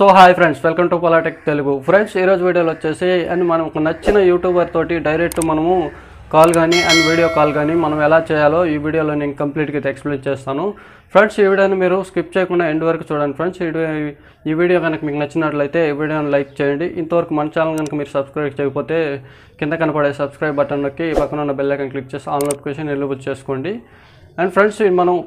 So hi friends, welcome to Polaiahtechtelugu. Friends, ఈరోజు వీడియోలో వచ్చేసి అండ్ మనకు నచ్చిన యూట్యూబర్ తోటి డైరెక్ట్ మనము కాల్ కానీ అండ్ వీడియో కాల్ కానీ మనం ఎలా చేయాలో ఈ వీడియోలో నేను కంప్లీట్గా ఎక్స్ప్లెయిన్ చేస్తాను. ఫ్రెండ్స్, ఈ వీడియోని మీరు స్కిప్ చేయకుండా ఎండ్ వరకు చూడండి. ఫ్రెండ్స్, ఈ వీడియో కనుక మీకు నచ్చినట్లయితే ఈ వీడియోని లైక్ చేయండి. ఇంతవరకు మన ఛానల్ కనుక మీరు సబ్స్క్రైబ్ చేయకపోతే కింద కనపడే సబ్స్క్రైబ్ బటన్ నొక్కి పక్కన ఉన్న బెల్ ఐకాన్ క్లిక్ చేసి ఆల్ నోటిఫికేషన్ ఎనేబుల్ చేసుకోండి. అండ్ ఫ్రెండ్స్, మనం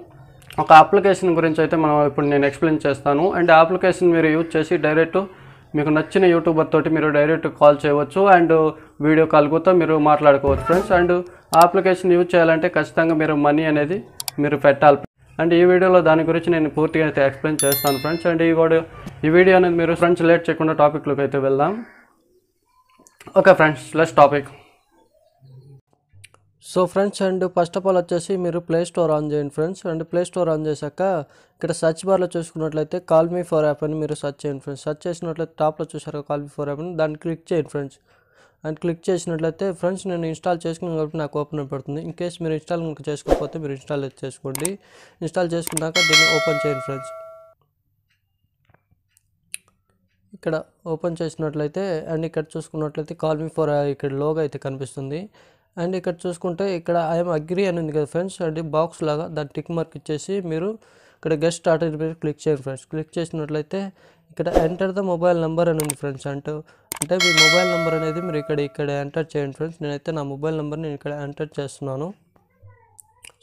ఒక అప్లికేషన్ గురించి అయితే ఇప్పుడు నేను ఎక్స్ప్లెయిన్ చేస్తాను. అండ్ ఆ అప్లికేషన్ మీరు యూజ్ చేసి డైరెక్ట్ మీకు నచ్చిన యూట్యూబర్ తోటి మీరు డైరెక్ట్ కాల్ చేయవచ్చు అండ్ వీడియో కాల్ కూడా మీరు మాట్లాడుకోవచ్చు ఫ్రెండ్స్. అండ్ ఆ అప్లికేషన్ యూజ్ చేయాలంటే ఖచ్చితంగా మీరు మనీ అనేది మీరు పెట్టాలి. అండ్ ఈ వీడియోలో దాని గురించి నేను పూర్తిగా అయితే ఎక్స్ప్లెయిన్ చేస్తాను ఫ్రెండ్స్. అండ్ ఈ వీడియో అనేది మీరు ఫ్రెండ్స్ లేట్ చేయకుండా టాపిక్లోకి అయితే వెళ్దాం. Okay friends, let's topic. So friends, and first of all వచ్చేసి మీరు ప్లే స్టోర్ ఆన్ చేయండి friends. And play store on చేశాక ఇక్కడ సర్చ్ బార్లో చూసుకున్నట్లయితే callme4 యాప్ అని మీరు సర్చ్ చేయండి ఫ్రెండ్స్. సర్చ్ చేసినట్లయితే టాప్లో చూసారు callme4 యాప్ అని, దాన్ని క్లిక్ చేయండి ఫ్రెండ్స్. అండ్ క్లిక్ చేసినట్లయితే ఫ్రెండ్స్ నేను ఇన్స్టాల్ చేసుకున్నాను కాబట్టి నాకు ఓపెన్ అయిపోతుంది. ఇన్ కేస్ మీరు ఇన్స్టాల్ కనుక చేసుకోకపోతే మీరు ఇన్స్టాల్ చేసుకోండి. ఇన్స్టాల్ చేసుకున్నాక దీన్ని ఓపెన్ చేయండి ఫ్రెండ్స్. ఇక్కడ ఓపెన్ చేసినట్లయితే అండ్ ఇక్కడ చూసుకున్నట్లయితే callme4 ఇక్కడ లోగో అయితే కనిపిస్తుంది. అండ్ ఇక్కడ చూసుకుంటే ఇక్కడ ఐఎమ్ అగ్రీ అని ఉంది కదా ఫ్రెండ్స్. అండ్ బాక్స్ లాగా దాన్ని టిక్ మార్క్ ఇచ్చేసి మీరు ఇక్కడ గెస్ట్ స్టార్టెడ్ మీద క్లిక్ చేయండి ఫ్రెండ్స్. క్లిక్ చేసినట్లయితే ఇక్కడ ఎంటర్ ద మొబైల్ నెంబర్ అని ఉంది ఫ్రెండ్స్. అంటే మీ మొబైల్ నెంబర్ అనేది మీరు ఇక్కడ ఎంటర్ చేయండి ఫ్రెండ్స్. నేనైతే నా మొబైల్ నెంబర్ నేను ఇక్కడ ఎంటర్ చేస్తున్నాను.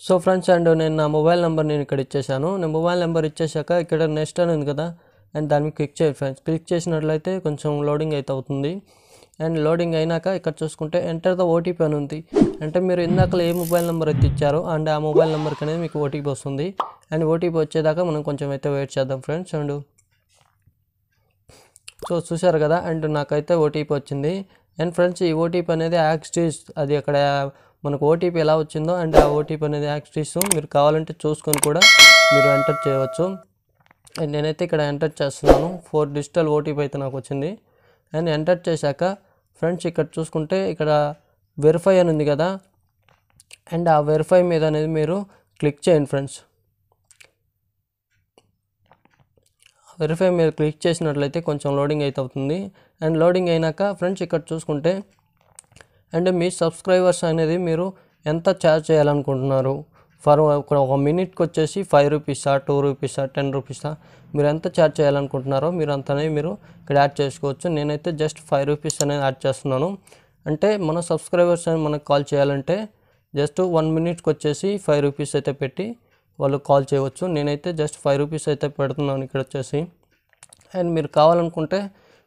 సో ఫ్రెండ్స్, అండ్ నేను నా మొబైల్ నెంబర్ నేను ఇక్కడ ఇచ్చేసాను. నేను మొబైల్ నెంబర్ ఇచ్చేసాక ఇక్కడ నెక్స్ట్ అని ఉంది కదా, అండ్ దాన్ని క్లిక్ చేయండి ఫ్రెండ్స్. క్లిక్ చేసినట్లయితే కొంచెం లోడింగ్ అయితే అవుతుంది. అండ్ లోడింగ్ అయినాక ఇక్కడ చూసుకుంటే ఎంటర్ ద ఓటీపీ అని ఉంది. అంటే మీరు ఇందాకలో ఏ మొబైల్ నెంబర్ అయితే ఇచ్చారో అండ్ ఆ మొబైల్ నెంబర్కి అనేది మీకు ఓటీపీ వస్తుంది. అండ్ ఓటీపీ వచ్చేదాకా మనం కొంచెం అయితే వెయిట్ చేద్దాం ఫ్రెండ్స్. అండ్ సో చూసారు కదా, అండ్ నాకైతే ఓటీపీ వచ్చింది. అండ్ ఫ్రెండ్స్, ఈ ఓటీపీ అనేది యాక్సిస్ అది అక్కడ మనకు ఓటీపీ ఎలా వచ్చిందో అండ్ ఆ ఓటీపీ అనేది యాక్సిస్ మీరు కావాలంటే చూసుకొని కూడా మీరు ఎంటర్ చేయవచ్చు. అండ్ నేనైతే ఇక్కడ ఎంటర్ చేస్తున్నాను. 4 డిజిటల్ ఓటీపీ అయితే నాకు వచ్చింది. అండ్ ఎంటర్ చేశాక ఫ్రెండ్స్ ఇక్కడ చూసుకుంటే ఇక్కడ వెరిఫై అని ఉంది కదా, అండ్ ఆ వెరిఫై మీద అనేది మీరు క్లిక్ చేయండి ఫ్రెండ్స్. వెరిఫై మీద క్లిక్ చేసినట్లయితే కొంచెం లోడింగ్ అయితే అవుతుంది. అండ్ లోడింగ్ అయినాక ఫ్రెండ్స్ ఇక్కడ చూసుకుంటే అండ్ మీ సబ్స్క్రైబర్స్ అనేది మీరు ఎంత ఛార్జ్ చేయాలనుకుంటున్నారు ఫర్ ఇక్కడ ఒక మినిట్కి వచ్చేసి 5 రూపీసా 2 రూపీసా 10 రూపీసా మీరు ఎంత ఛార్జ్ చేయాలనుకుంటున్నారో మీరు అంతనే మీరు ఇక్కడ యాడ్ చేసుకోవచ్చు. నేనైతే జస్ట్ 5 రూపీస్ అనేది యాడ్ చేస్తున్నాను. అంటే మన సబ్స్క్రైబర్స్ అని మనకు కాల్ చేయాలంటే జస్ట్ 1 మినిట్కి వచ్చేసి 5 రూపీస్ అయితే పెట్టి వాళ్ళు కాల్ చేయవచ్చు. నేనైతే జస్ట్ 5 రూపీస్ అయితే పెడుతున్నాను ఇక్కడ వచ్చేసి. అండ్ మీరు కావాలనుకుంటే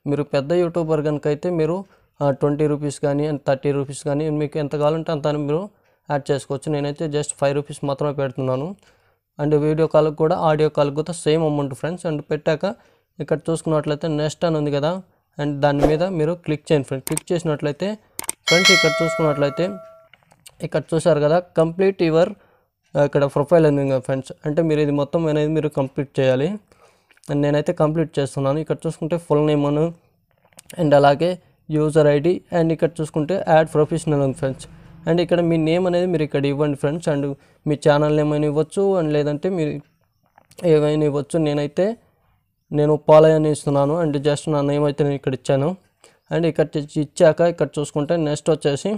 మీరు పెద్ద యూట్యూబర్ కనుక అయితే మీరు 20 రూపీస్ కానీ అండ్ 30 రూపీస్ కానీ మీకు ఎంత కావాలంటే అంత మీరు యాడ్ చేసుకోవచ్చు. నేనైతే జస్ట్ 5 రూపీస్ మాత్రమే పెడుతున్నాను. అండ్ వీడియో కాల్కి కూడా ఆడియో కాల్కి కూడా సేమ్ అమౌంట్ ఫ్రెండ్స్. అండ్ పెట్టాక ఇక్కడ చూసుకున్నట్లయితే నెక్స్ట్ అని ఉంది కదా, అండ్ దాని మీద మీరు క్లిక్ చేయండి ఫ్రెండ్స్. క్లిక్ చేసినట్లయితే ఫ్రెండ్స్ ఇక్కడ చూసుకున్నట్లయితే ఇక్కడ చూసారు కదా కంప్లీట్ యువర్ ఇక్కడ ప్రొఫైల్ ఉంది కదా ఫ్రెండ్స్. అంటే మీరు ఇది మొత్తం అనేది మీరు కంప్లీట్ చేయాలి. అండ్ నేనైతే కంప్లీట్ చేస్తున్నాను. ఇక్కడ చూసుకుంటే ఫుల్ నేమ్ అను అండ్ అలాగే యూజర్ ఐడి అండ్ ఇక్కడ చూసుకుంటే యాడ్ ప్రొఫెషనల్ ఉంది ఫ్రెండ్స్. అండ్ ఇక్కడ మీ నేమ్ అనేది మీరు ఇక్కడ ఇవ్వండి friends. And me channel name అయినా ఇవ్వచ్చు అండ్ లేదంటే మీరు ఏమైనా ఇవ్వచ్చు. నేను పోలయ్య అని ఇస్తున్నాను. అండ్ జస్ట్ నా నేమ్ అయితే నేను ఇక్కడ ఇచ్చాను. అండ్ ఇక్కడ ఇచ్చాక ఇక్కడ చూసుకుంటే నెక్స్ట్ వచ్చేసి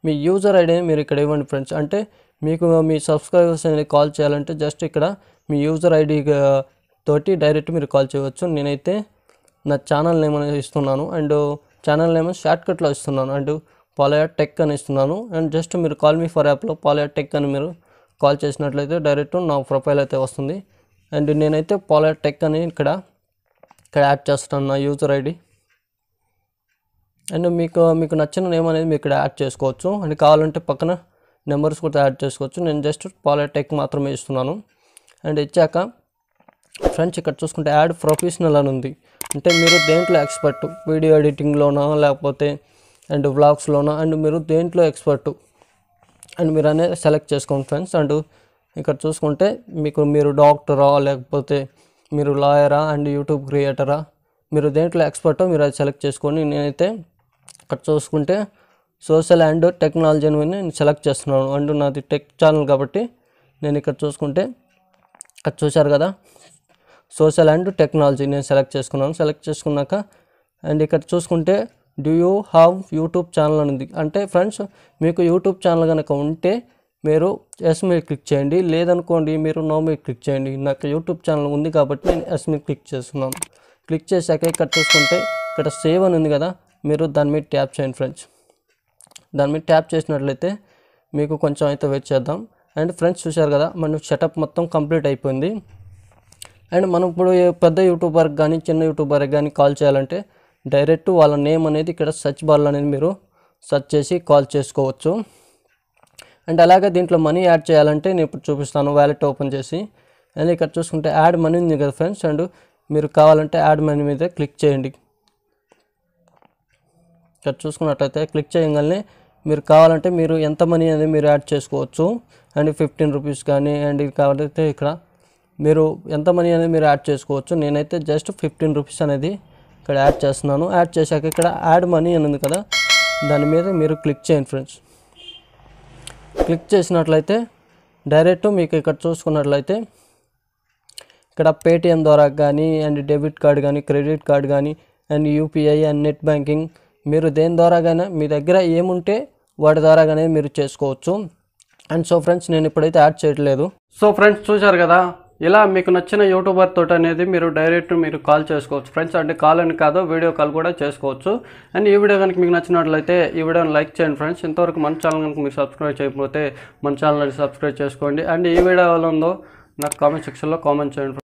మీ యూజర్ ఐడిని మీరు ఇక్కడ ఇవ్వండి ఫ్రెండ్స్. అంటే మీకు మీ సబ్స్క్రైబర్స్ అనేది కాల్ చేయాలంటే జస్ట్ ఇక్కడ మీ యూజర్ ఐడి తోటి డైరెక్ట్ మీరు కాల్ చేయవచ్చు. నేనైతే నా ఛానల్ నేమ్ అనేది ఇస్తున్నాను. అండ్ ఛానల్ నేమ్ షార్ట్కట్లో ఇస్తున్నాను. అండ్ Polaiahtech అని ఇస్తున్నాను. అండ్ జస్ట్ మీరు callme4 యాప్లో Polaiahtech అని మీరు కాల్ చేసినట్లయితే డైరెక్ట్ నా ప్రొఫైల్ అయితే వస్తుంది. అండ్ నేనైతే Polaiahtech అని ఇక్కడ యాడ్ చేస్తాను నా యూజర్ ఐడి. అండ్ మీకు నచ్చిన నేమ్ అనేది మీరు ఇక్కడ యాడ్ చేసుకోవచ్చు. అండ్ కావాలంటే పక్కన నెంబర్స్ కూడా యాడ్ చేసుకోవచ్చు. నేను జస్ట్ Polaiahtech మాత్రమే ఇస్తున్నాను. అండ్ ఇచ్చాక ఫ్రెండ్స్ ఇక్కడ చూసుకుంటే యాడ్ ప్రొఫెషనల్ అని ఉంది. అంటే మీరు దేంట్లో ఎక్స్పర్ట్, వీడియో ఎడిటింగ్లోనా లేకపోతే అండ్ వ్లాగ్స్లోనా అండ్ మీరు దేంట్లో ఎక్స్పర్టు అండ్ మీరు అనేది సెలెక్ట్ చేసుకోండి ఫ్రెండ్స్. అండ్ ఇక్కడ చూసుకుంటే మీరు డాక్టరా లేకపోతే మీరు లాయరా అండ్ యూట్యూబ్ క్రియేటరా మీరు దేంట్లో ఎక్స్పర్టో మీరు అది సెలెక్ట్ చేసుకోండి. నేనైతే ఇక్కడ చూసుకుంటే సోషల్ అండ్ టెక్నాలజీ అని నేను సెలెక్ట్ చేస్తున్నాను. అండ్ నాది టెక్ ఛానల్ కాబట్టి నేను ఇక్కడ చూసుకుంటే ఇక్కడ చూశారు కదా సోషల్ అండ్ టెక్నాలజీ నేను సెలెక్ట్ చేసుకున్నాను. సెలెక్ట్ చేసుకున్నాక అండ్ ఇక్కడ చూసుకుంటే do you have YouTube channel అని ఉంది. అంటే ఫ్రెండ్స్ మీకు యూట్యూబ్ ఛానల్ కనుక ఉంటే మీరు ఎస్ మీద క్లిక్ చేయండి, లేదనుకోండి మీరు నో మీద క్లిక్ చేయండి. నాకు యూట్యూబ్ ఛానల్ ఉంది కాబట్టి నేను ఎస్ మీద క్లిక్ చేస్తున్నాను. క్లిక్ చేశాక ఇక్కడ చూసుకుంటే ఇక్కడ సేవ్ అని ఉంది కదా, మీరు దాని మీద ట్యాప్ చేయండి ఫ్రెండ్స్. దాని మీద ట్యాప్ చేసినట్లయితే మీకు కొంచెం అయితే వెయిట్ చేద్దాం. అండ్ ఫ్రెండ్స్ చూశారు కదా మన సెటప్ మొత్తం కంప్లీట్ అయిపోయింది. అండ్ మనం ఇప్పుడు పెద్ద యూట్యూబర్కి కానీ చిన్న యూట్యూబర్కి కానీ కాల్ చేయాలంటే డైరెక్ట్ వాళ్ళ నేమ్ అనేది ఇక్కడ సెర్చ్ బార్లో అనేది మీరు సెర్చ్ చేసి కాల్ చేసుకోవచ్చు. అండ్ అలాగే దీంట్లో మనీ యాడ్ చేయాలంటే నేను ఇప్పుడు చూపిస్తాను వ్యాలెట్ ఓపెన్ చేసి. అండ్ ఇక్కడ చూసుకుంటే యాడ్ మనీ ఉంది కదా ఫ్రెండ్స్, అండ్ మీరు కావాలంటే యాడ్ మనీ మీద క్లిక్ చేయండి. ఇక్కడ చూసుకున్నట్లయితే క్లిక్ చేయగానే మీరు కావాలంటే మీరు ఎంత మనీ అనేది మీరు యాడ్ చేసుకోవచ్చు. అండ్ 15 రూపీస్ కానీ అండ్ కావాలంటే ఇక్కడ మీరు ఎంత మనీ అనేది మీరు యాడ్ చేసుకోవచ్చు. నేనైతే జస్ట్ 15 రూపీస్ అనేది ఇక్కడ యాడ్ చేస్తున్నాను. యాడ్ చేశాక ఇక్కడ యాడ్ మనీ అని ఉంది కదా, దాని మీద మీరు క్లిక్ చేయండి ఫ్రెండ్స్. క్లిక్ చేసినట్లయితే డైరెక్ట్ మీకు ఇక్కడ చూసుకున్నట్లయితే ఇక్కడ పేటిఎం ద్వారా కానీ అండ్ డెబిట్ కార్డ్ కానీ క్రెడిట్ కార్డ్ కానీ and UPI and net banking మీరు దేని ద్వారాగానే మీ దగ్గర ఏముంటే వాటి ద్వారాగానే మీరు చేసుకోవచ్చు. అండ్ సో ఫ్రెండ్స్ నేను ఇప్పుడైతే యాడ్ చేయట్లేదు. సో ఫ్రెండ్స్ చూశారు కదా, ఇలా మీకు నచ్చిన యూట్యూబర్ తోటి అనేది మీరు డైరెక్ట్ మీరు కాల్ చేసుకోవచ్చు ఫ్రెండ్స్. అంటే కాల్ అని కాదు, వీడియో కాల్ కూడా చేసుకోవచ్చు. అండ్ ఈ వీడియో కనుక మీకు నచ్చినట్లయితే ఈ వీడియోని లైక్ చేయండి ఫ్రెండ్స్. ఇంతవరకు మన ఛానల్ కనుక మీరు సబ్స్క్రైబ్ చేయకపోతే మన ఛానల్ని సబ్స్క్రైబ్ చేసుకోండి. అండ్ ఈ వీడియో ఎలా ఉందో నాకు కామెంట్ సెక్షన్లో కామెంట్ చేయండి.